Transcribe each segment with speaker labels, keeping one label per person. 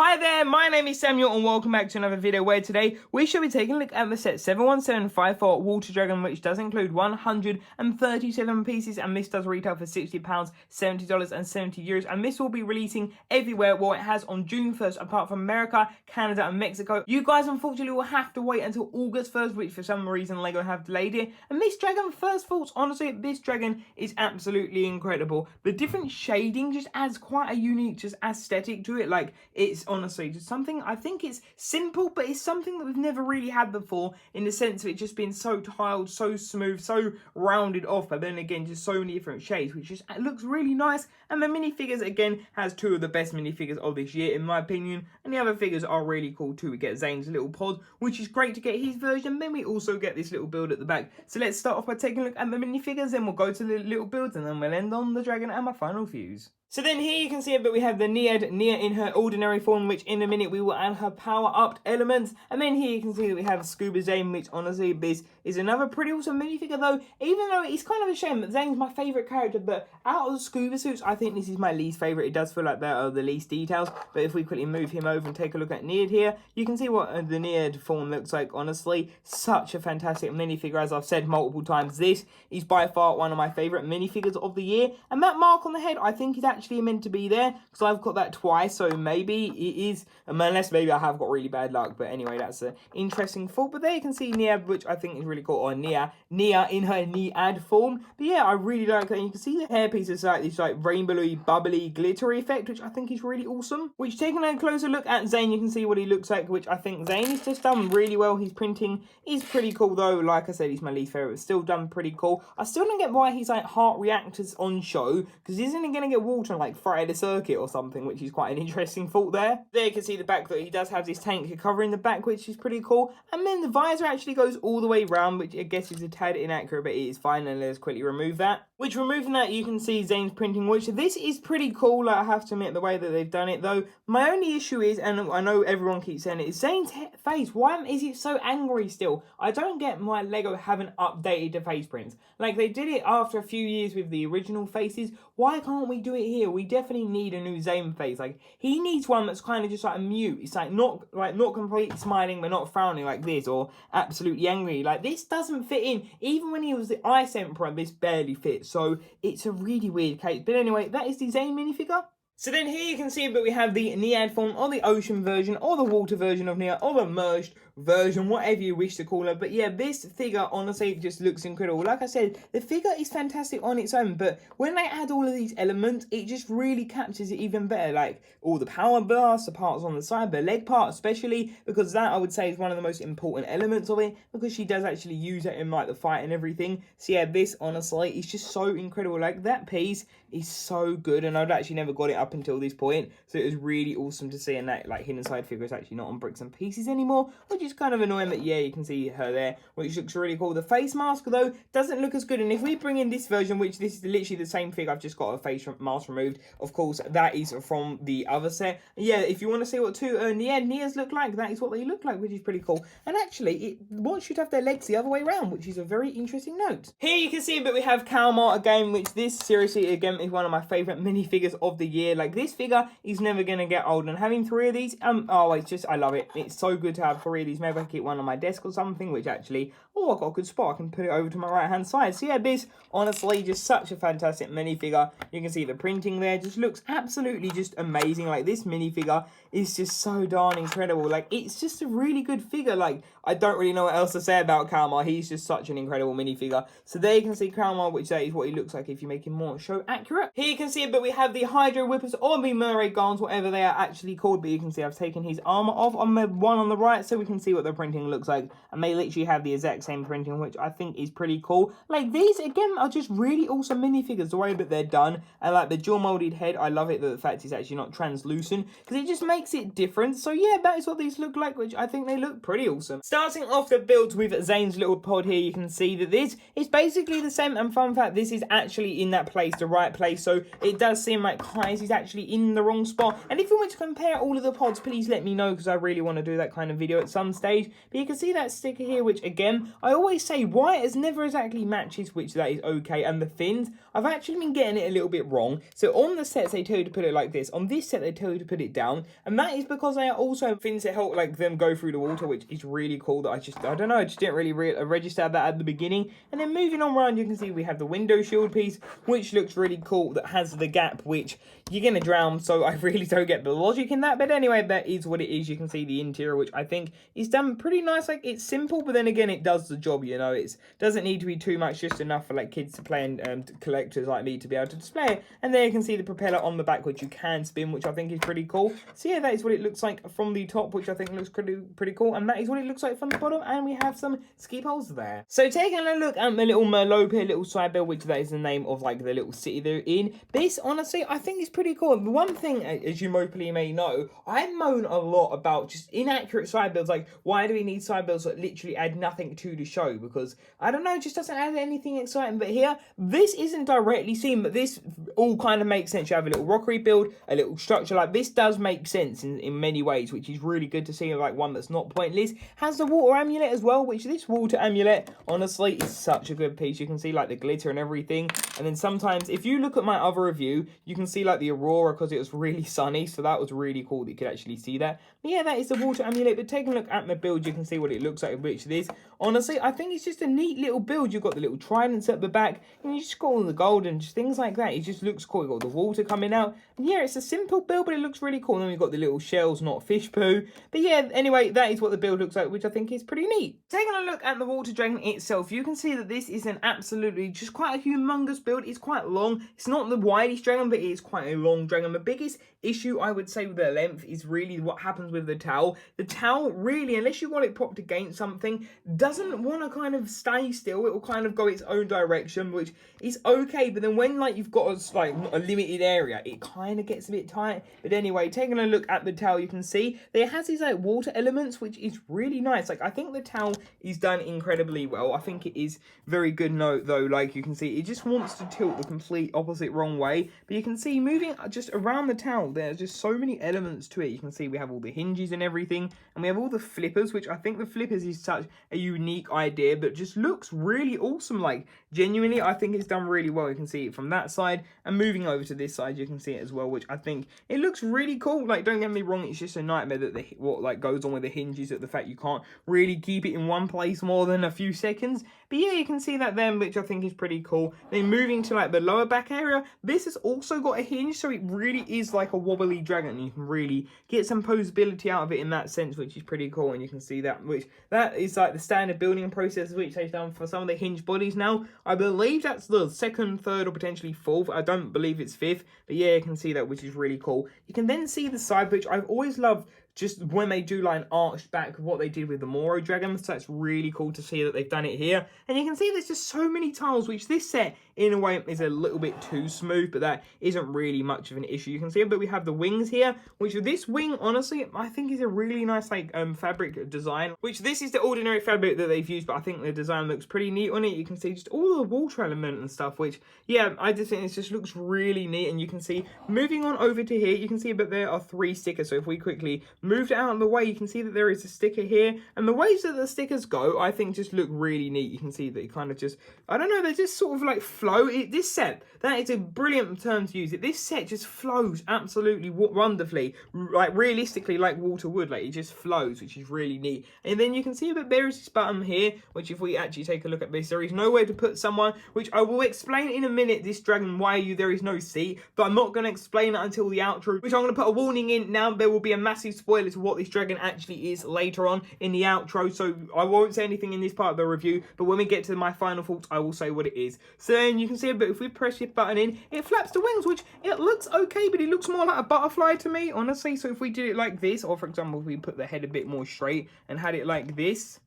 Speaker 1: Hi there, my name is Samuel and welcome back to another video where today we shall be taking a look at the set 71754 Water Dragon, which does include 137 pieces, and this does retail for £60, $70 and €70, and this will be releasing everywhere. Well, it has on June 1st apart from America, Canada and Mexico. You guys unfortunately will have to wait until August 1st, which for some reason LEGO have delayed it. And this dragon, first thoughts, honestly, this dragon is absolutely incredible. The different shading just adds quite a unique just aesthetic to it. Like, it's honestly just something, I think it's simple, but it's something that we've never really had before, in the sense of it just being so tiled, so smooth, so rounded off, but then again just so many different shades, which just looks really nice. And the minifigures again has two of the best minifigures of this year in my opinion, and the other figures are really cool too. We get Zane's little pod, which is great to get his version. Then we also get this little build at the back. So let's start off by taking a look at the minifigures, then we'll go to the little builds, and then we'll end on the dragon and my final views. So then here you can see it, but we have the Nia in her ordinary form, which in a minute we will add her power-upped elements. And then here you can see that we have Scuba Zame, which honestly, this is another pretty awesome minifigure though, even though it's kind of a shame that Zane's my favourite character, but out of the scuba suits, I think this is my least favourite. It does feel like there are the least details, but if we quickly move him over and take a look at Nia here, you can see what the Nia form looks like. Honestly, such a fantastic minifigure. As I've said multiple times, this is by far one of my favourite minifigures of the year, and that mark on the head, I think is actually meant to be there, because I've got that twice, so maybe it is, unless maybe I have got really bad luck, but anyway, that's an interesting thought. But there you can see Nia, which I think is really cool, or Nia in her Niad form. But yeah, I really like that. You can see the hairpiece is like this like rainbowy, bubbly, glittery effect, which I think is really awesome. Which, taking a closer look at Zane, you can see what he looks like, which I think Zane is just done really well. His printing is pretty cool though. Like I said, he's my least favorite, but still done pretty cool. I still don't get why he's like heart reactors on show, because isn't he going to get water and like Friday the Circuit or something, which is quite an interesting thought there. There you can see the back that he does have this tank covering the back, which is pretty cool. And then the visor actually goes all the way around, which I guess is a tad inaccurate, but it is fine. And let's quickly remove that. Which, removing that, you can see Zane's printing, which this is pretty cool. Like, I have to admit, the way that they've done it though. My only issue is, and I know everyone keeps saying it, is Zane's face. Why is it so angry still? I don't get why LEGO haven't updated the face prints. Like, they did it after a few years with the original faces. Why can't we do it here? We definitely need a new Zane face. Like, he needs one that's kind of just like a mute. It's like not completely smiling but not frowning like this, or absolutely angry. Like, this doesn't fit in. Even when he was the Ice Emperor, this barely fits. So it's a really weird case. But anyway, that is the Zane minifigure. So then here you can see, but we have the Niad form, or the ocean version, or the water version of Nia, or the merged version, whatever you wish to call it. But yeah, this figure honestly just looks incredible. Like I said, the figure is fantastic on its own, but when they add all of these elements, it just really captures it even better. Like all the power blasts, the parts on the side, the leg part especially, because that I would say is one of the most important elements of it, because she does actually use it in like the fight and everything. So yeah, this honestly is just so incredible. Like, that piece is so good, and I'd actually never got it up until this point, so it was really awesome to see. And that like hidden side figure is actually not on bricks and pieces anymore, which is kind of annoying. But yeah, you can see her there, which looks really cool. The face mask though doesn't look as good, and if we bring in this version, which this is literally the same figure, I've just got a face mask removed, of course that is from the other set. Yeah, if you want to see what two Nias look like, that is what they look like, which is pretty cool. And actually, one should have their legs the other way around, which is a very interesting note. Here you can see, but we have Kalmar again, which this seriously again is one of my favorite minifigures of the year. Like, this figure is never gonna get old, and having three of these, oh, it's just, I love it. It's so good to have three of these. Maybe I can keep one on my desk or something, which actually, oh, I've got a good spot. I can put it over to my right hand side. So yeah, this honestly just such a fantastic minifigure. You can see the printing there just looks absolutely just amazing. Like, this minifigure is just so darn incredible. Like, it's just a really good figure. Like, I don't really know what else to say about Kalmar. He's just such an incredible minifigure. So there you can see Kalmar, which that is what he looks like if you make him more show accurate. Here you can see it, but we have the Hydro Whippers, or the Murray Garns, whatever they are actually called. But you can see I've taken his armor off on the one on the right, so we can see what the printing looks like. And they literally have the exact same printing, which I think is pretty cool. Like, these again are just really awesome minifigures, the way that they're done. And like the dual molded head, I love it that the fact it's actually not translucent, because it just makes it different. So yeah, that is what these look like, which I think they look pretty awesome. Starting off the builds with Zane's little pod here, you can see that this is basically the same. And fun fact, this is actually in that place, the right place. So it does seem like Kai's is actually in the wrong spot. And if you want to compare all of the pods, please let me know, because I really want to do that kind of video at some stage. But you can see that sticker here, which again, I always say white is never exactly matches, which that is okay. And the fins, I've actually been getting it a little bit wrong. So on the sets, they tell you to put it like this. On this set, they tell you to put it down. And that is because they are also fins that help like them go through the water, which is really cool. That I don't know, I just didn't really register that at the beginning. And then moving on around, you can see we have the window shield piece, which looks really cool, that has the gap, which you're gonna drown, so I really don't get the logic in that. But anyway, that is what it is. You can see the interior, which I think is done pretty nice. Like, it's simple, but then again, it does the job, you know. It doesn't need to be too much, just enough for like kids to play and collectors like me to be able to display it. And there you can see the propeller on the back, which you can spin, which I think is pretty cool. So yeah, that is what it looks like from the top, which I think looks pretty cool. And that is what it looks like from the bottom, and we have some ski poles there. So taking a look at the little Merlot here, little side bill, which that is the name of like the little city they're in. This, honestly, I think is pretty cool. The one thing, as you mostly may know, I moan a lot about just inaccurate side builds. Like, why do we need side builds that literally add nothing to the show? Because, I don't know, it just doesn't add anything exciting. But here, this isn't directly seen, but this all kind of makes sense. You have a little rockery build, a little structure. Like, this does make sense in many ways, which is really good to see, like one that's not pointless. Has the water amulet as well, which this water amulet, honestly, is such a good piece. You can see like the glitter and everything. And then sometimes, if you look at my other review, you can see like the aurora, because it was really sunny, so that was really cool that you could actually see that. But yeah, that is the water amulet. But taking a look at the build, you can see what it looks like, which this, honestly, I think it's just a neat little build. You've got the little tridents at the back, and you just got all the gold and just things like that. It just looks cool. You've got the water coming out. And yeah, it's a simple build, but it looks really cool. And then we've got the little shells, not fish poo. But yeah, anyway, that is what the build looks like, which I think is pretty neat. Taking a look at the water dragon itself, you can see that this is an absolutely just quite a humongous build. It's quite long. It's not the widest dragon, but it is quite a long dragon. The biggest issue I would say with the length is really what happens with the towel. The towel really, unless you want it propped against something, doesn't want to kind of stay still. It will kind of go its own direction, which is okay. But then when like you've got a limited area, it kind of gets a bit tight. But anyway, taking a look at the towel, you can see that it has these like water elements, which is really nice. Like, I think the towel is done incredibly well. I think it is very good note though. Like, you can see it just wants to tilt the complete opposite wrong way. But you can see moving just around the towel, there's just so many elements to it. You can see we have all the hinges and everything, and we have all the flippers, which I think the flippers is such a unique idea, but just looks really awesome. Like, genuinely, I think it's done really well. You can see it from that side, and moving over to this side, you can see it as well, which I think it looks really cool. Like, don't get me wrong, it's just a nightmare that what like goes on with the hinges, that the fact you can't really keep it in one place more than a few seconds. But yeah, you can see that then, which I think is pretty cool. Then moving to like the lower back area, this has also got a hinge, so it really is like a wobbly dragon. You can really get some posability out of it in that sense, which is pretty cool. And you can see that, which that is like the standard building process, which they've done for some of the hinge bodies now. I believe that's the second, third, or potentially fourth. I don't believe it's fifth, but yeah, you can see that, which is really cool. You can then see the side, which I've always loved, just when they do like an arched back of what they did with the Moro dragons. So it's really cool to see that they've done it here. And you can see there's just so many tiles, which this set in a way is a little bit too smooth, but that isn't really much of an issue. You can see, but we have the wings here, which this wing, honestly, I think is a really nice like fabric design, which this is the ordinary fabric that they've used, but I think the design looks pretty neat on it. You can see just all the water element and stuff, which yeah, I just think it just looks really neat. And you can see, moving on over to here, you can see that there are 3 stickers. So if we quickly moved it out of the way, you can see that there is a sticker here, and the ways that the stickers go, I think just look really neat. You can see that it kind of just, I don't know, they just sort of like flow. This set, that is a brilliant term to use it. This set just flows absolutely wonderfully, like realistically like water would. Like, it just flows, which is really neat. And then you can see that there is this button here, which if we actually take a look at this, there is nowhere to put someone, which I will explain in a minute, this dragon, why there is no seat, but I'm not going to explain it until the outro, which I'm going to put a warning in now. There will be a massive spoiler to what this dragon actually is later on in the outro, so I won't say anything in this part of the review, but when we get to my final thoughts, I will say what it is. So then you can see, but if we press this button in, it flaps the wings, which it looks okay, but it looks more like a butterfly to me, honestly. So if we did it like this, or for example, if we put the head a bit more straight and had it like this,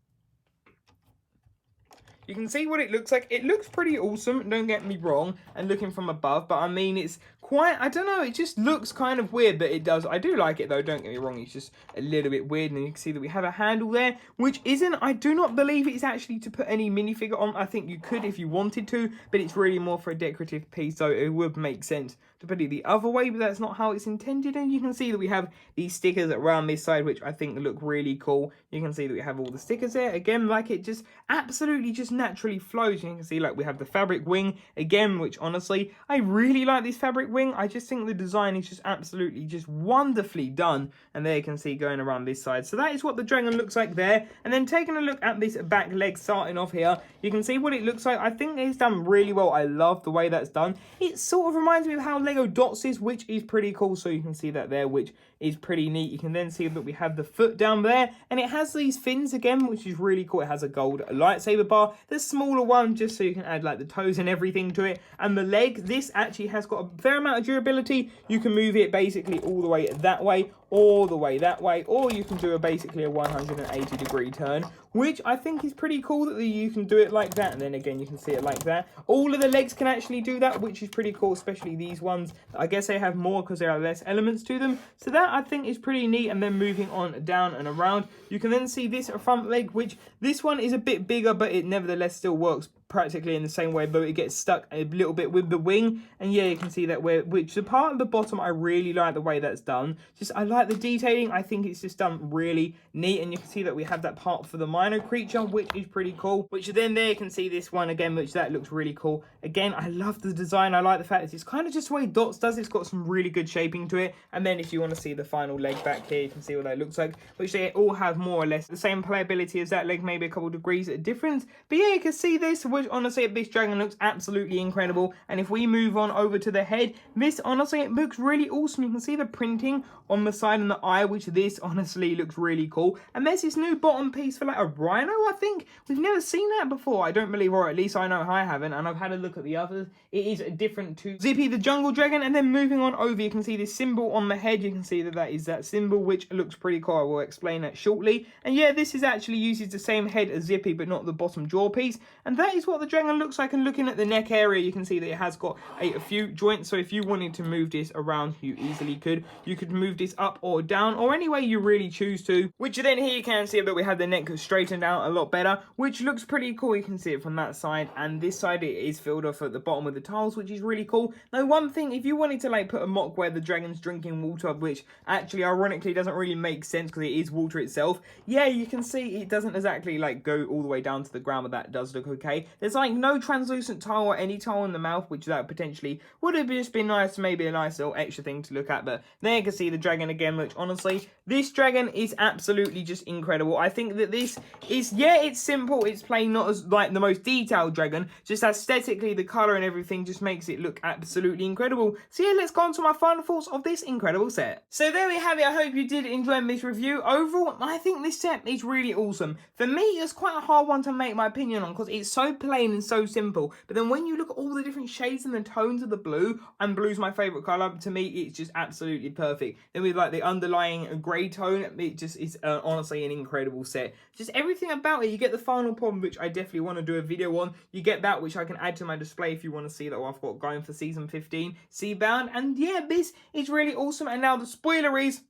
Speaker 1: you can see what it looks like. It looks pretty awesome, don't get me wrong, and looking from above, but I mean, it's quite, I don't know, it just looks kind of weird, but it does. I do like it though, don't get me wrong, it's just a little bit weird. And you can see that we have a handle there, which isn't, I do not believe it's actually to put any minifigure on. I think you could if you wanted to, but it's really more for a decorative piece, so it would make sense to put it the other way, but that's not how it's intended. And you can see that we have these stickers around this side, which I think look really cool. You can see that we have all the stickers there, again, like it just absolutely just naturally flows. You can see like we have the fabric wing again, which honestly, I really like this fabric wing. I just think the design is just absolutely just wonderfully done. And there you can see going around this side. So that is what the dragon looks like there. And then taking a look at this back leg starting off here, you can see what it looks like. I think it's done really well. I love the way that's done. It sort of reminds me of how Lego Dots is, which is pretty cool. So you can see that there, which is pretty neat. You can then see that we have the foot down there, and it has these fins again, which is really cool. It has a gold lightsaber bar, the smaller one, just so you can add like the toes and everything to it. And the leg, this actually has got a fair amount of durability. You can move it basically all the way that way, all the way that way, or you can do basically a 180-degree turn, which I think is pretty cool that you can do it like that. And then again, you can see it like that. All of the legs can actually do that, which is pretty cool, especially these ones. I guess they have more because there are less elements to them. So that I think is pretty neat. And then moving on down and around, you can then see this front leg, which this one is a bit bigger, but it nevertheless still works practically in the same way, though it gets stuck a little bit with the wing. And yeah, you can see that which the part of the bottom, I really like the way that's done. Just I like the detailing. I think it's just done really neat. And you can see that we have that part for the Mino creature, which is pretty cool. Which then there you can see this one again, which that looks really cool. Again, I love the design. I like the fact that it's kind of just the way Dots does. It's got some really good shaping to it. And then if you want to see the final leg back here, you can see what that looks like, which they all have more or less the same playability as that leg, maybe a couple degrees of difference. But yeah, you can see this, which honestly, this dragon looks absolutely incredible. And if we move on over to the head, this honestly, it looks really awesome. You can see the printing on the side and the eye, which this honestly looks really cool. And there's this new bottom piece for like a rhino, I think. We've never seen that before, I don't believe, or at least I know I haven't. And I've had a look at the others. It is different to Zippy the jungle dragon. And then moving on over, you can see this symbol on the head. You can see that that is that symbol, which looks pretty cool. I will explain that shortly. And yeah, this is actually uses the same head as Zippy, but not the bottom jaw piece. And that is what the dragon looks like. And looking at the neck area, you can see that it has got a few joints. So if you wanted to move this around, you easily could. You could move this up or down, or any way you really choose to. Which then here you can see that we have the neck straightened out a lot better, which looks pretty cool. You can see it from that side, and this side it is filled off at the bottom with the tiles, which is really cool. Now, one thing, if you wanted to like put a mock where the dragon's drinking water, which actually ironically doesn't really make sense because it is water itself, yeah, you can see it doesn't exactly like go all the way down to the ground, but that does look okay. There's like no translucent tile or any tile in the mouth, which that potentially would have just been nice, maybe a nice little extra thing to look at. But there you can see the dragon again, which honestly, this dragon is absolutely just incredible. I think that this is, yeah, it's simple, it's plain, not as like the most detailed dragon, just aesthetically the color and everything just makes it look absolutely incredible. So yeah, let's go on to my final thoughts of this incredible set. So there we have it. I hope you did enjoy this review. Overall, I think this set is really awesome. For me, it's quite a hard one to make my opinion on because it's so plain and so simple, but then when you look at all the different shades and the tones of the blue, and blue's my favorite color, to me it's just absolutely perfect. Then with like the underlying grey tone, it just is honestly an incredible set. Just everything about it. You get the final problem, which I definitely want to do a video on. You get that, which I can add to my display if you want to see that I've got going for season 15 Seabound. And yeah, this is really awesome. And now the spoiler is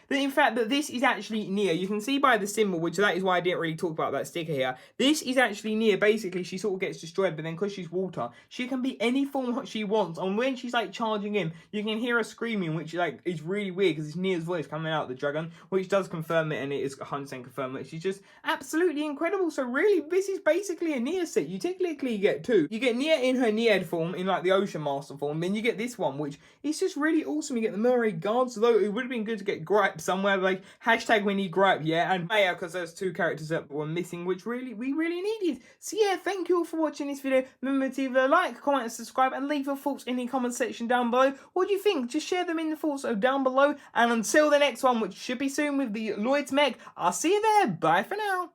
Speaker 1: that in fact that this is actually Nia. You can see by the symbol, which that is why I didn't really talk about that sticker here. This is actually Nia. Basically, she sort of gets destroyed, but then because she's water, she can be any form she wants. And when she's like charging in, you can hear her screaming, which like is really weird because it's Nia's voice coming out of the dragon, which does confirm it, and it is 100% confirmed that she's just absolutely incredible. So really, this is basically a Nia set. You technically get two. You get Nia in her Niad form, in like the Ocean Master form, then you get this one, which is just really awesome. You get the Mermaid Guards, though it would have been good to get Gripe somewhere, like hashtag we need Gripe, yeah, and Maya, because there's two characters that were missing, which we really needed. So yeah, thank you all for watching this video. Remember to either like, comment and subscribe, and leave your thoughts in the comment section down below. What do you think? Just share them in the thoughts down below, and until the next one, which should be soon with the Lloyd's mech, I'll see you there. Bye for now.